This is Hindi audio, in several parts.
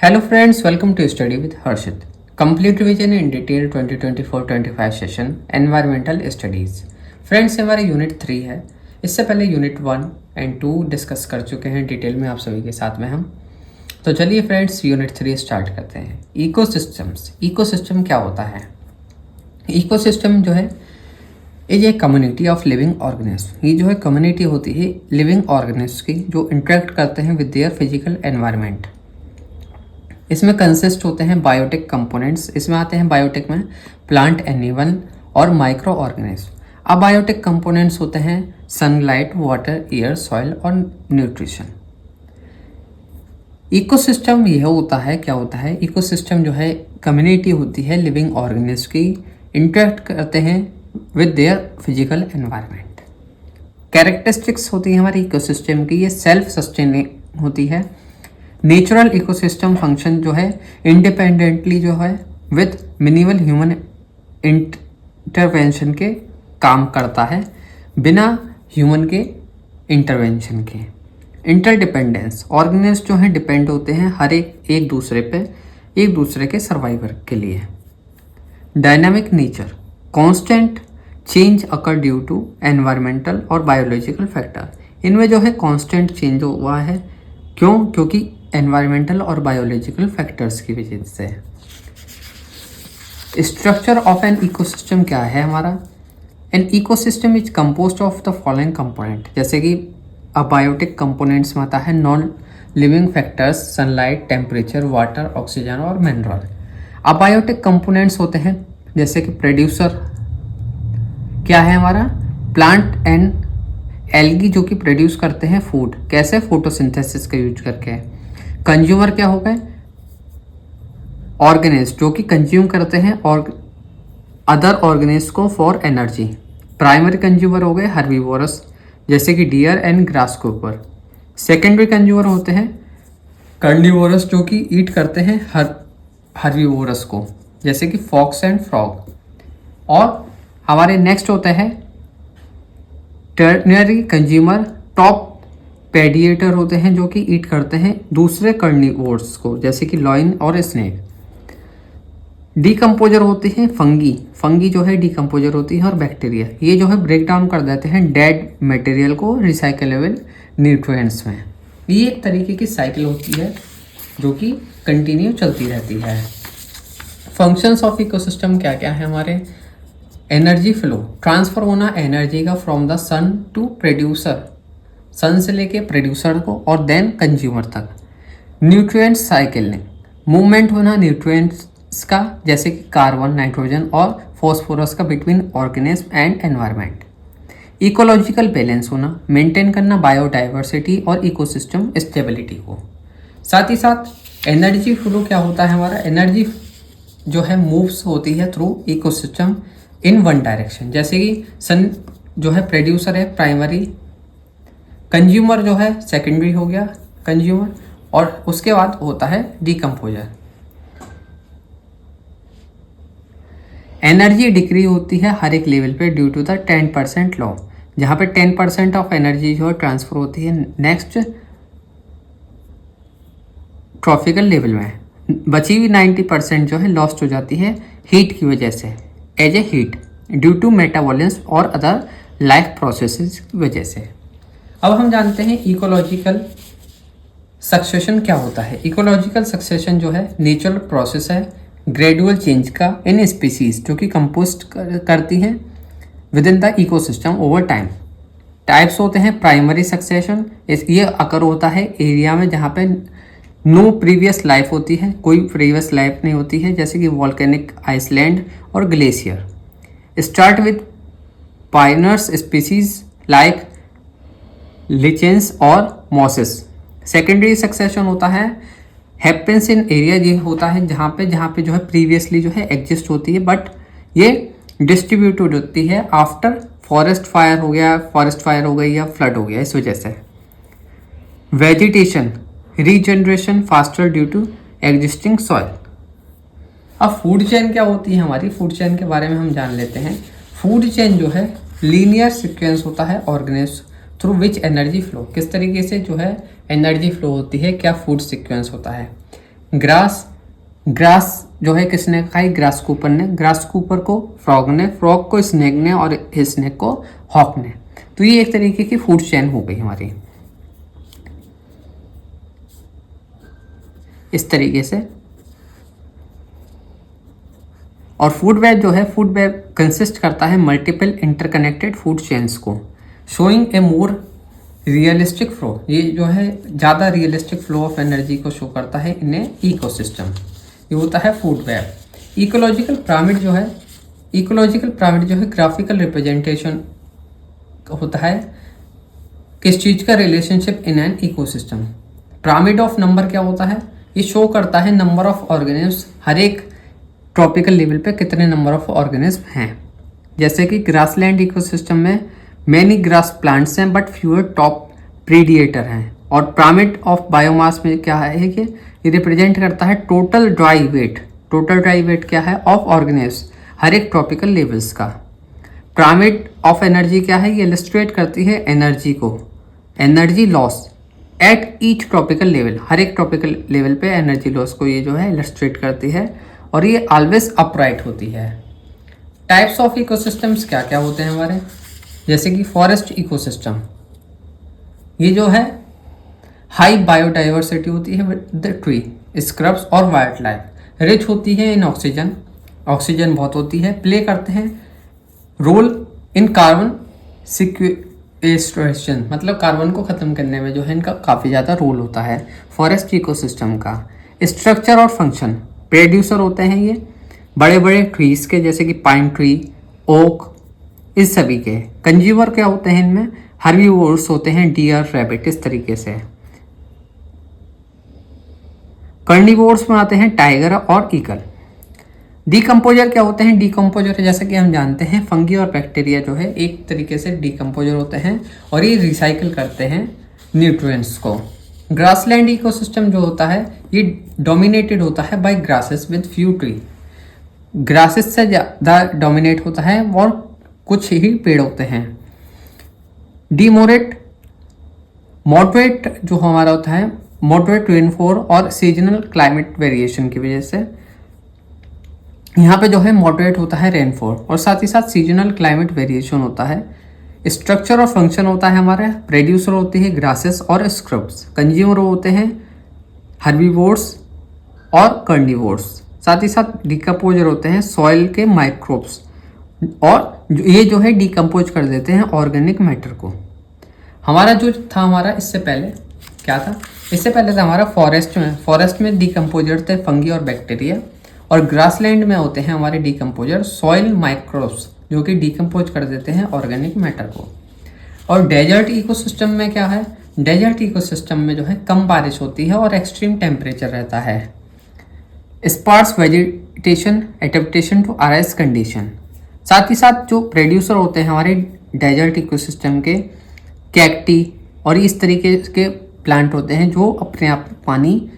Hello friends, welcome to Study with Harshit. Complete revision in detail 2024-25 session environmental studies. Friends हमारा यूनिट 3 है। इससे पहले यूनिट 1 एंड 2 डिस्कस कर चुके हैं डिटेल में आप सभी के साथ में हम। तो चलिए फ्रेंड्स यूनिट 3 स्टार्ट करते हैं। इकोसिस्टम्स। इकोसिस्टम क्या होता है? इकोसिस्टम जो है is a community of living organism. ये जो है कम्युनिटी होती है लिविंग ऑर्गेनिज्म की जो इंटरेक्ट करते हैं विद देयर फिजिकल एनवायरनमेंट। इसमें कंसिस्ट होते हैं बायोटिक कंपोनेंट्स। इसमें आते हैं बायोटिक में प्लांट, एनिमल और माइक्रो ऑर्गेनिज्म। अब बायोटिक कंपोनेंट्स होते हैं सनलाइट, वाटर, एयर, सॉइल और न्यूट्रिशन। इकोसिस्टम यह होता है, क्या होता है? इकोसिस्टम जो है कम्युनिटी होती है लिविंग ऑर्गेनिज्म की, इंटरेक्ट करते हैं with their physical environment. Characteristics होती है हमारी इकोसिस्टम की, ये सेल्फ सस्टेनिंग होती है। नेचुरल इकोसिस्टम फंक्शन जो है इंडिपेंडेंटली जो है विद मिनिमल ह्यूमन इंटरवेंशन के काम करता है, बिना ह्यूमन के इंटरवेंशन के। इंटरडिपेंडेंस, ऑर्गेनिज्म जो हैं डिपेंड होते हैं हर एक दूसरे पे, एक दूसरे के सर्वाइवर के लिए। Dynamic nature, constant change occur due to environmental और बायोलॉजिकल फैक्टर। इनमें जो है कांस्टेंट चेंज हुआ है, क्यों? क्योंकि एनवायरमेंटल और बायोलॉजिकल फैक्टर्स की वजह से। स्ट्रक्चर ऑफ एन इकोसिस्टम क्या है हमारा? An ecosystem is composed of the following component. जैसे कि अबायोटिक कंपोनेंट्स में आता है non living factors, sunlight, temperature, water, oxygen और मिनरल। अबायोटिक कंपोनेंट्स होते हैं जैसे कि प्रोड्यूसर क्या है हमारा? प्लांट एंड एल्गी जो कि प्रोड्यूस करते हैं फूड। कैसे? फोटोसिंथेसिस का यूज करके। कंज्यूमर क्या हो गए? ऑर्गेनिज्म जो कि कंज्यूम करते हैं और अदर ऑर्गेनिज्म को फॉर एनर्जी। प्राइमरी कंज्यूमर हो गए हर्बीवोरस जैसे कि dear and grasshopper. Secondary consumer होते हैं कार्निवोरस जो कि ईट करते हैं हर्बीवोरस को जैसे कि फॉक्स एंड फ्रॉग। और हमारे नेक्स्ट होते हैं टर्नरी कंज्यूमर, टॉप पेडिएटर होते हैं जो कि ईट करते हैं दूसरे कार्निवोर्स को जैसे कि लॉइन और स्नेक। डीकम्पोजर होते हैं फंगी जो है डीकम्पोजर होती है, और बैक्टीरिया ये जो है ब्रेक डाउन कर देते हैं डेड मटेरियल को रिसाइकलेबल न्यूट्रिएंट्स में। ये एक तरीके की साइकिल होती है जो कि कंटिन्यू चलती रहती है। फंक्शंस ऑफ इकोसिस्टम क्या क्या है हमारे? एनर्जी फ्लो, ट्रांसफर होना एनर्जी का from the sun to producer, sun से लेके प्रोड्यूसर को और देन कंज्यूमर तक। न्यूट्रिएंट साइकिलिंग, मूवमेंट होना न्यूट्रिएंट्स का जैसे कि कार्बन, नाइट्रोजन और फॉस्फोरस का between organism and environment. Ecological balance होना, मेंटेन करना बायोडाइवर्सिटी और इकोसिस्टम स्टेबिलिटी को। साथ ही साथ एनर्जी फ्लो क्या होता है हमारा? एनर्जी जो है मूव्स होती है through ecosystem in one direction. जैसे कि सन जो है प्रोड्यूसर है प्राइमरी, कंज्यूमर जो है सेकेंडरी हो गया कंज्यूमर, और उसके बाद होता है डीकम्पोजर। एनर्जी डिक्रीज होती है हर एक लेवल पे ड्यू टू द 10% लॉ, जहाँ पे 10% ऑफ एनर्जी जो है ट्रांसफर होती है नेक्स्ट ट्रॉपिकल लेवल में। बची हुई 90% जो है लॉस्ट हो जाती है हीट की वजह से, as a heat due to metabolism और अदर लाइफ प्रोसेसेस की वजह से। अब हम जानते हैं इकोलॉजिकल सक्सेशन क्या होता है। इकोलॉजिकल सक्सेशन जो है नेचुरल प्रोसेस है ग्रेजुअल चेंज का इन स्पीसीज जो कि कंपोस्ट करती हैं with in the ecosystem over time. Types होते हैं प्राइमरी सक्सेशन, ये अकर होता है एरिया में जहाँ पे नो प्रीवियस लाइफ होती है, कोई प्रीवियस लाइफ नहीं होती है, जैसे कि वॉल्केनिक आइसलैंड और glacier. Start with pioneers species like lichens और मॉसेस। सेकेंडरी सक्सेशन होता है हैपेंस इन एरिया, ये होता है जहाँ पे जो है प्रीवियसली जो है एग्जिस्ट होती है, बट ये डिस्ट्रीब्यूटेड होती है आफ्टर फॉरेस्ट फायर हो गई या फ्लड हो गया, इस वजह से। Vegetation, regeneration faster due to existing soil. अब फूड चेन क्या होती है हमारी? फूड चेन के बारे में हम जान लेते हैं। फूड चेन जो है लीनियर सीक्वेंस होता है organism through which energy flow, किस तरीके से जो है एनर्जी फ्लो होती है, क्या फूड सीक्वेंस होता है। ग्रास, ग्रास जो है किसने खाई, ग्रास कूपर ने, ग्रास कूपर को फ्रॉग ने, फ्रॉग को स्नेक ने और स्नेक को हॉक ने। तो ये एक तरीके की फूड चेन हो गई हमारी इस तरीके से। और फूड वेब जो है, फूड वेब कंसिस्ट करता है मल्टीपल इंटरकनेक्टेड फूड चेन्स को, शोइंग ए मोर रियलिस्टिक फ्लो। ये जो है ज़्यादा रियलिस्टिक फ्लो ऑफ एनर्जी को शो करता है इन ए इकोसिस्टम। ये होता है फूड वेब। इकोलॉजिकल पिरामिड जो है, इकोलॉजिकल पिरामिड जो है ग्राफिकल रिप्रेजेंटेशन होता है किस चीज़ का, relationship in an ecosystem. Pyramid of number क्या होता है, ये शो करता है नंबर ऑफ ऑर्गेनिज्म, हर एक ट्रॉपिकल लेवल पे कितने नंबर ऑफ ऑर्गेनिज्म हैं। जैसे कि ग्रासलैंड इकोसिस्टम में मैनी ग्रास प्लांट्स हैं बट फ्यूअर टॉप प्रीडिएटर हैं। और पिरामिड ऑफ बायोमास में क्या है कि ये रिप्रेजेंट करता है total dry weight. Total dry weight क्या है, ऑफ ऑर्गेनिज्म हर एक ट्रॉपिकल लेवल्स का। पिरामिड ऑफ एनर्जी क्या है, ये इलस्ट्रेट करती है एनर्जी को, energy loss at each tropical level, हर एक ट्रॉपिकल लेवल पे एनर्जी लॉस को ये जो है इलस्ट्रेट करती है। और ये ऑलवेज अपराइट होती है। टाइप्स ऑफ इकोसिस्टम्स क्या क्या होते हैं हमारे, जैसे कि फॉरेस्ट इकोसिस्टम, ये जो है हाई बायोडाइवर्सिटी होती है विद द ट्री, स्क्रब्स और वाइल्ड लाइफ, रिच होती है इन ऑक्सीजन, ऑक्सीजन बहुत होती है, प्ले करते हैं रोल इन कार्बन सिक्वेस्ट्रेशन, मतलब कार्बन को ख़त्म करने में जो है इनका काफ़ी ज़्यादा रोल होता है फॉरेस्ट इकोसिस्टम का। स्ट्रक्चर और फंक्शन, प्रोड्यूसर होते हैं ये बड़े बड़े ट्रीज के, जैसे कि पाइन ट्री, ओक, इस सभी के। कंज्यूमर क्या होते हैं इनमें, हर्बीवोर्स होते हैं, डियर, रैबिट, इस तरीके से। कार्निवोर्स में आते हैं टाइगर और ईगल। डीकम्पोजर क्या होते हैं, डीकम्पोजर जैसे कि हम जानते हैं फंगी और बैक्टीरिया जो है एक तरीके से डीकम्पोजर होते हैं और ये रिसाइकिल करते हैं न्यूट्रिएंट्स को। ग्रासलैंड इकोसिस्टम जो होता है ये डोमिनेटेड होता है by grasses with few tree, grasses से ज़्यादा डोमिनेट होता है और कुछ ही पेड़ होते हैं। डीमोरेट, मॉडरेट जो हमारा होता है, मॉडरेट रेनफॉल और सीजनल क्लाइमेट वेरिएशन की वजह से यहाँ पे जो है मॉडरेट होता है रेनफॉल और साथ ही साथ सीजनल क्लाइमेट वेरिएशन होता है। स्ट्रक्चर और फंक्शन होता है हमारा, प्रोड्यूसर होते हैं ग्रासेस और स्क्रब्स, कंज्यूमर होते हैं हर्बीवोर्स और कार्निवोर्स, साथ ही साथ डिकम्पोजर होते हैं सॉइल के माइक्रोब्स और ये जो है डिकम्पोज कर देते हैं ऑर्गेनिक मैटर को। हमारा जो था हमारा इससे पहले क्या था, इससे पहले था हमारा फॉरेस्ट में डिकम्पोजर थे फंगी और बैक्टीरिया, और ग्रासलैंड में होते हैं हमारे डिकम्पोजर सॉइल माइक्रोब्स जो कि डिकम्पोज कर देते हैं ऑर्गेनिक मैटर को। और डेजर्ट इकोसिस्टम में क्या है, डेजर्ट इकोसिस्टम में जो है कम बारिश होती है और एक्सट्रीम टेम्परेचर रहता है। Sparse vegetation, adaptation to arid condition, साथ ही साथ जो प्रोड्यूसर होते हैं हमारे डेजर्ट इकोसिस्टम के कैक्टी और इस तरीके के प्लांट होते हैं जो अपने आप पानी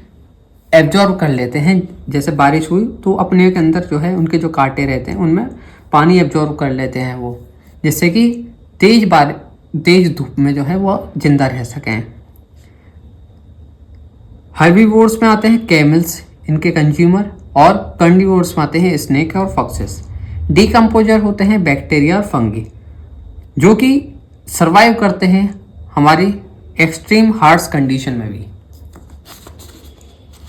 एब्जॉर्ब कर लेते हैं। जैसे बारिश हुई तो अपने के अंदर जो है उनके जो कांटे रहते हैं उनमें पानी एब्जॉर्ब कर लेते हैं वो, जिससे कि तेज धूप में जो है वो जिंदा रह सकें। हर्बीवोर्स में आते हैं कैमल्स, इनके कंज्यूमर, और कार्निवोर्स में आते हैं स्नेक और फॉक्सेस। डिकम्पोजर होते हैं बैक्टीरिया और फंगी जो कि सर्वाइव करते हैं हमारी एक्सट्रीम हार्श कंडीशन में भी।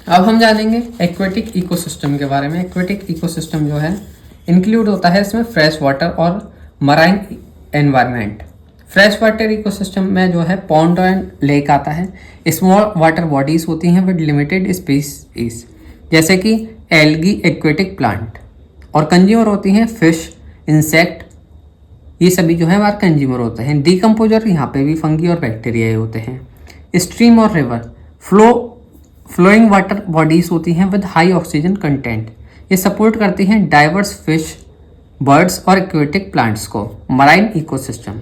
अब हम जानेंगे एक्वेटिक इकोसिस्टम के बारे में। एक्वेटिक इकोसिस्टम जो है इंक्लूड होता है इसमें फ्रेश वाटर और marine environment. Fresh water ecosystem में जो है पॉन्ड एंड लेक आता है। स्मॉल वाटर बॉडीज होती हैं विद लिमिटेड स्पीसीज जैसे कि एल्गी, एक्वेटिक प्लांट, और कंज्यूमर होती हैं फिश, इंसेक्ट, ये सभी जो है हमारे कंज्यूमर होते हैं। डिकम्पोजर यहाँ पे भी फंगी और बैक्टीरिया होते हैं। स्ट्रीम और रिवर फ्लोइंग वाटर बॉडीज होती हैं विद हाई ऑक्सीजन कंटेंट, ये सपोर्ट करती हैं डाइवर्स फिश, बर्ड्स और एक्वेटिक प्लांट्स को। मराइन इकोसिस्टम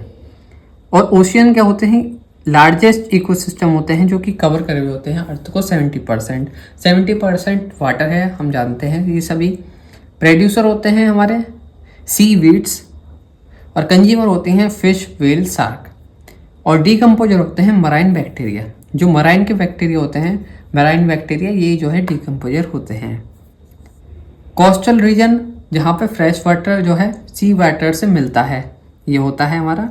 और ओशियन क्या होते हैं, लार्जेस्ट इकोसिस्टम होते हैं जो कि कवर करे हुए होते हैं अर्थ को 70% वाटर है, हम जानते हैं। ये सभी प्रोड्यूसर होते हैं हमारे सी वीड्स और कंज्यूमर होते हैं फिश, व्हेल, शार्क, और डिकम्पोजर होते हैं मराइन बैक्टीरिया। जो मराइन के बैक्टीरिया होते हैं मैराइन बैक्टीरिया, ये जो है डिकम्पोजर होते हैं। कोस्टल रीजन, जहाँ पे फ्रेश वाटर जो है सी वाटर से मिलता है, ये होता है हमारा,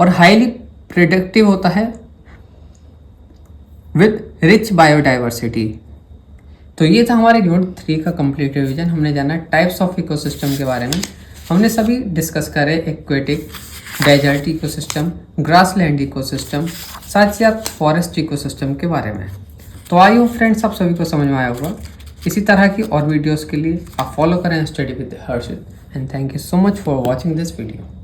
और हाईली प्रोडक्टिव होता है विद रिच बायोडाइवर्सिटी। तो ये था हमारे यूनिट 3 का कंप्लीट रिवीजन। हमने जाना टाइप्स ऑफ इकोसिस्टम के बारे में। हमने सभी डिस्कस करे aquatic, desert ecosystem, grassland ecosystem, साथ ही साथ फॉरेस्ट इकोसिस्टम के बारे में। तो आई होप फ्रेंड्स आप सभी को समझ में आया होगा। इसी तरह की और वीडियोस के लिए आप फॉलो करें study with Harshit, and thank you so much for watching this video.